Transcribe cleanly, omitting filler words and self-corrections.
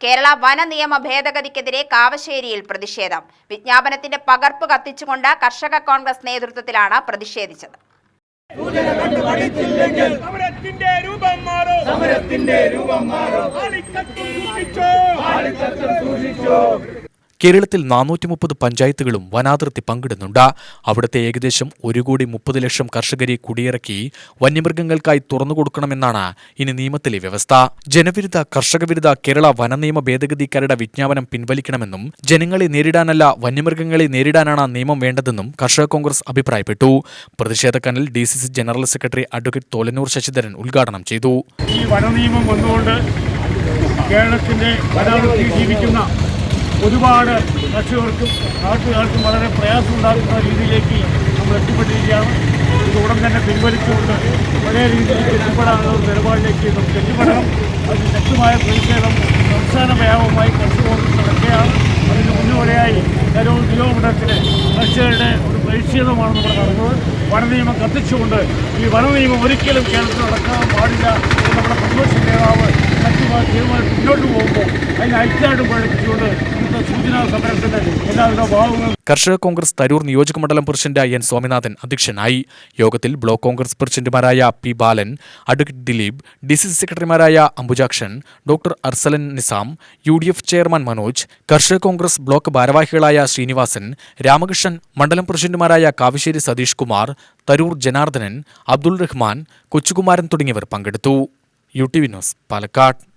കേരള വന നിയമ ഭേദഗതിക്കെതിരെ കാവശ്ശേരിയിൽ പ്രതിഷേധം. വിജ്ഞാപനത്തിന്റെ പകർപ്പ് കത്തിച്ചുകൊണ്ട് കർഷക കോൺഗ്രസ് നേതൃത്വത്തിലാണ് പ്രതിഷേധിച്ചത്. കേരളത്തിൽ 430 പഞ്ചായത്തുകളും വനാതിർത്തി പങ്കിടുന്നുണ്ട്. അവിടുത്തെ ഏകദേശം 1,30,00,000 കർഷകരെ കുടിയിറക്കി വന്യമൃഗങ്ങൾക്കായി തുറന്നുകൊടുക്കണമെന്നാണ് ഇനി നിയമത്തിലെ വ്യവസ്ഥ. ജനവിരുദ്ധ കർഷകവിരുദ്ധ കേരള വനനിയമ ഭേദഗതി കരട് വിജ്ഞാപനം പിൻവലിക്കണമെന്നും ജനങ്ങളെ നേരിടാനല്ല വന്യമൃഗങ്ങളെ നേരിടാനാണ് നിയമം വേണ്ടതെന്നും കർഷക കോൺഗ്രസ് അഭിപ്രായപ്പെട്ടു. പ്രതിഷേധ കനൽ DCC general secretary advocate Tholannur Sasidharan ഉദ്ഘാടനം ചെയ്തു. ഈ വനനിയമം വന്നുകൊണ്ട് കേരളത്തിന്റെ വനാതിർത്തിയിൽ ജീവിക്കുന്ന ഒരുപാട് കർഷകർക്കും നാട്ടുകാർക്കും വളരെ പ്രയാസമുണ്ടാക്കുന്ന രീതിയിലേക്ക് നമ്മൾ എത്തിപ്പെട്ടിരിക്കുകയാണ്. ഇത് ഉടൻ തന്നെ പിൻവലിച്ചുകൊണ്ട് പഴയ രീതിയിലേക്ക് എത്തിപ്പെടാനുള്ള ഒരു നിലപാടിലേക്ക് നമുക്ക് എത്തിപ്പെടണം. അതിന് ശക്തമായ പ്രതിഷേധം സംസ്ഥാന വ്യാപകമായി കർഷക കോൺഗ്രസ് നടക്കുകയാണ്. അതിന് മുന്നോടിയായി കരൂർ കിലോമീറ്ററിന് കർഷകരുടെ ഒരു പ്രതിഷേധമാണ് നമ്മൾ നടന്നത്. വനനിയമം കത്തിച്ചുകൊണ്ട് ഈ വനനിയമം ഒരിക്കലും കേരളത്തിൽ നടക്കാൻ പാടില്ല എന്ന് നമ്മുടെ പ്രതിപക്ഷ നേതാവ് ശക്തമായ തീരുമാനം മുന്നോട്ട് പോകുമ്പോൾ അതിന് ഐക്യമായിട്ട് പഠിപ്പിച്ചുകൊണ്ട് ഇന്നത്തെ സൂചനാ സമരത്തിന്റെ എല്ലാവിധ ഭാവങ്ങളും. കർഷക കോൺഗ്രസ് തരൂർ നിയോജക മണ്ഡലം പ്രസിഡന്റ് N സ്വാമിനാഥൻ അധ്യക്ഷനായി. യോഗത്തിൽ ബ്ലോക്ക് കോൺഗ്രസ് പ്രസിഡന്റുമാരായ P ബാലൻ, അഡ്വക്കേറ്റ് ദിലീപ്, DCC സെക്രട്ടറിമാരായ Ambujakshan, doctor Arsalan Nizam, UDF chairman Manoj, കർഷക കോൺഗ്രസ് ബ്ലോക്ക് ഭാരവാഹികളായ ശ്രീനിവാസൻ, രാമകൃഷ്ണൻ, മണ്ഡലം പ്രസിഡന്റുമാരായ കാവശ്ശേരി സതീഷ് കുമാർ, തരൂർ ജനാർദ്ദനൻ, അബ്ദുൾ റഹ്മാൻ, കൊച്ചുകുമാരൻ തുടങ്ങിയവർ പങ്കെടുത്തു. UTV news, Palakkad.